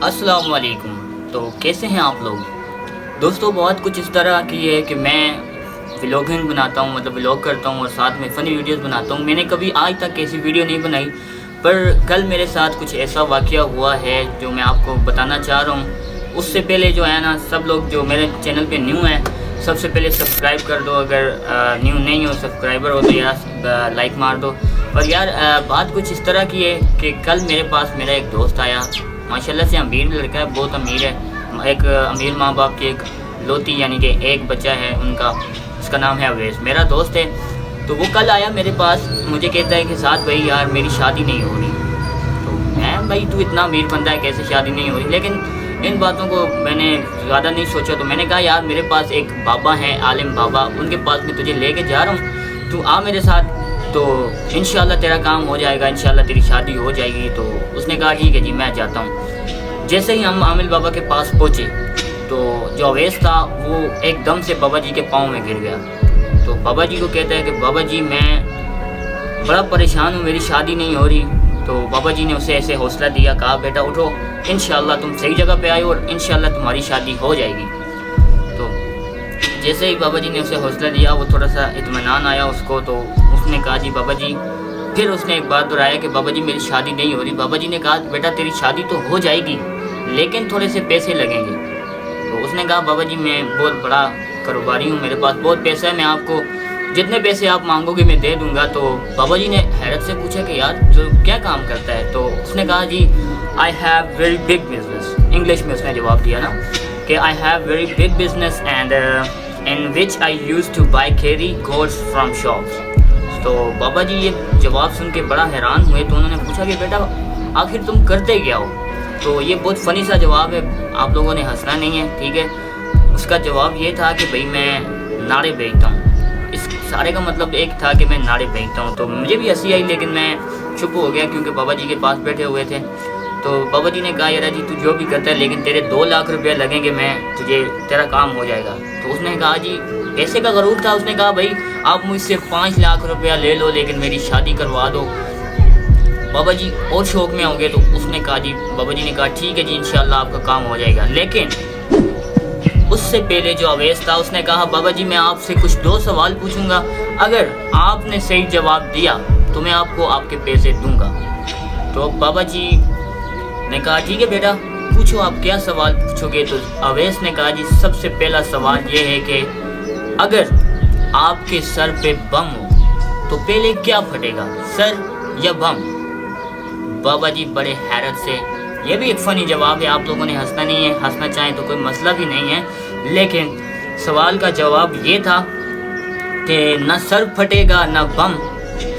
السلام علیکم. تو کیسے ہیں آپ لوگ دوستو؟ بات کچھ اس طرح کی ہے کہ میں ولاگنگ بناتا ہوں، مطلب ولاگ کرتا ہوں اور ساتھ میں فنی ویڈیوز بناتا ہوں. میں نے کبھی آج تک ایسی ویڈیو نہیں بنائی، پر کل میرے ساتھ کچھ ایسا واقعہ ہوا ہے جو میں آپ کو بتانا چاہ رہا ہوں. اس سے پہلے جو ہے نا، سب لوگ جو میرے چینل پہ نیو ہیں سب سے پہلے سبسکرائب کر دو. اگر نیو نہیں ہو، سبسکرائبر ہو تو یار لائک مار دو. اور یار بات کچھ اس طرح کی ہے کہ کل میرے پاس میرا ایک دوست آیا، ماشاءاللہ سے امیر لڑکا ہے، بہت امیر ہے. ایک امیر ماں باپ کی ایک لوتی یعنی کہ ایک بچہ ہے ان کا، اس کا نام ہے اویس، میرا دوست ہے. تو وہ کل آیا میرے پاس، مجھے کہتا ہے کہ ساتھ بھائی یار میری شادی نہیں ہو رہی. تو میں بھائی تو اتنا امیر بندہ ہے کیسے شادی نہیں ہو رہی؟ لیکن ان باتوں کو میں نے زیادہ نہیں سوچا. تو میں نے کہا یار میرے پاس ایک بابا ہیں، عالم بابا، ان کے پاس میں تجھے لے کے جا رہا ہوں، تو آ میرے ساتھ، تو انشاءاللہ تیرا کام ہو جائے گا، انشاءاللہ تیری شادی ہو جائے گی. تو اس نے کہا ٹھیک ہے جی میں جاتا ہوں. جیسے ہی ہم عامل بابا کے پاس پہنچے تو جو اویس تھا وہ ایک دم سے بابا جی کے پاؤں میں گر گیا. تو بابا جی کو کہتا ہے کہ بابا جی میں بڑا پریشان ہوں، میری شادی نہیں ہو رہی. تو بابا جی نے اسے ایسے حوصلہ دیا، کہا بیٹا اٹھو، انشاءاللہ تم صحیح جگہ پہ آئے اور انشاءاللہ تمہاری شادی ہو جائے گی. تو جیسے ہی بابا جی نے اسے حوصلہ دیا، وہ تھوڑا سا اطمینان آیا اس کو. تو اس نے کہا جی بابا جی، پھر اس نے ایک بات دہرایا کہ بابا جی میری شادی نہیں ہو رہی. بابا جی نے کہا بیٹا تیری شادی تو ہو جائے گی لیکن تھوڑے سے پیسے لگیں گے. تو اس نے کہا بابا جی میں بہت بڑا کاروباری ہوں، میرے پاس بہت پیسہ ہے، میں آپ کو جتنے پیسے آپ مانگو گے میں دے دوں گا. تو بابا جی نے حیرت سے پوچھا کہ یار جو کیا کام کرتا ہے؟ تو اس نے کہا جی I have very big business. English میں اس نے جواب دیا نا کہ I have very big business and in which I use to buy carry goods from shops. تو بابا جی یہ جواب سن کے بڑا حیران ہوئے. تو انہوں نے پوچھا کہ بیٹا آخر تم کرتے کیا ہو؟ تو یہ بہت فنی سا جواب ہے، آپ لوگوں نے ہنسنا نہیں ہے، ٹھیک ہے. اس کا جواب یہ تھا کہ بھئی میں ناڑے بیچتا ہوں. اس سارے کا مطلب ایک تھا کہ میں ناڑے بیچتا ہوں. تو مجھے بھی ہنسی آئی لیکن میں چپ ہو گیا کیونکہ بابا جی کے پاس بیٹھے ہوئے تھے. تو بابا جی نے کہا یار جی تو جو بھی کرتا ہے لیکن تیرے 2 لاکھ روپیہ لگیں گے، میں تجھے تیرا کام ہو جائے گا. تو اس نے کہا جی پیسے کا غرور تھا. اس نے کہا بھائی آپ مجھ سے 5 لاکھ روپیہ لے لو لیکن میری شادی کروا دو. بابا جی اور شوق میں ہوں گے. تو اس نے کہا جی بابا جی نے کہا ٹھیک ہے جی انشاءاللہ آپ کا کام ہو جائے گا. لیکن اس سے پہلے جو اویس تھا اس نے کہا بابا جی میں آپ سے کچھ 2 سوال پوچھوں گا، اگر آپ نے صحیح جواب دیا تو میں آپ کو آپ کے پیسے دوں گا. تو بابا جی نے کہا ٹھیک ہے بیٹا پوچھو آپ کیا سوال پوچھو گے. تو اویس نے کہا جی سب سے پہلا سوال یہ ہے کہ اگر آپ کے سر پہ بم ہو تو پہلے کیا پھٹے گا، سر یا بم؟ بابا جی بڑے حیرت سے، یہ بھی ایک فنی جواب ہے، آپ لوگوں نے ہنسنا نہیں ہے، ہنسنا چاہیں تو کوئی مسئلہ بھی نہیں ہے. لیکن سوال کا جواب یہ تھا کہ نہ سر پھٹے گا نہ بم،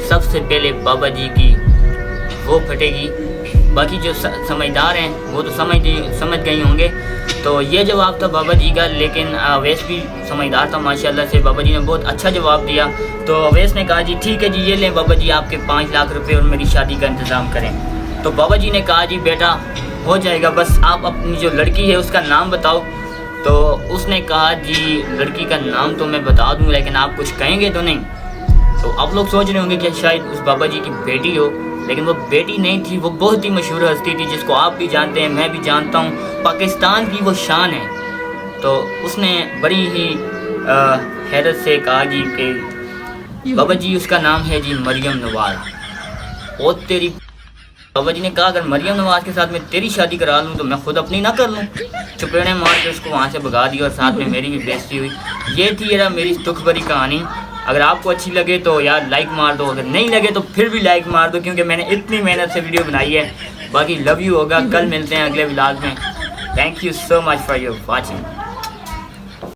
سب سے پہلے بابا جی کی وہ پھٹے گی. باقی جو سمجھدار ہیں وہ تو سمجھ گئی ہوں گے. تو یہ جواب تھا بابا جی کا. لیکن اویس بھی سمجھدار تھا ماشاءاللہ سے، بابا جی نے بہت اچھا جواب دیا. تو اویس نے کہا جی ٹھیک ہے جی یہ لیں بابا جی آپ کے 5 لاکھ روپے اور میری شادی کا انتظام کریں. تو بابا جی نے کہا جی بیٹا ہو جائے گا، بس آپ اپنی جو لڑکی ہے اس کا نام بتاؤ. تو اس نے کہا جی لڑکی کا نام تو میں بتا دوں لیکن آپ کچھ کہیں گے تو نہیں. تو آپ لوگ سوچ رہے ہوں گے کہ شاید اس بابا جی کی بیٹی ہو، لیکن وہ بیٹی نہیں تھی، وہ بہت ہی مشہور ہستی تھی جس کو آپ بھی جانتے ہیں، میں بھی جانتا ہوں، پاکستان کی وہ شان ہے. تو اس نے بڑی ہی حیرت سے کہا جی کہ بابا جی اس کا نام ہے جی مریم نواز. اور تیری بابا جی نے کہا اگر مریم نواز کے ساتھ میں تیری شادی کرا لوں تو میں خود اپنی نہ کر لوں. چپیڑے مار کے اس کو وہاں سے بھگا دیا اور ساتھ میں میری بھی بےزتی ہوئی. یہ تھی میری دکھ بھری کہانی. اگر آپ کو اچھی لگے تو یار لائک مار دو، اگر نہیں لگے تو پھر بھی لائک مار دو کیونکہ میں نے اتنی محنت سے ویڈیو بنائی ہے. باقی لو یو ہوگا، کل ملتے ہیں اگلے ولاگ میں. Thank you so much for your watching.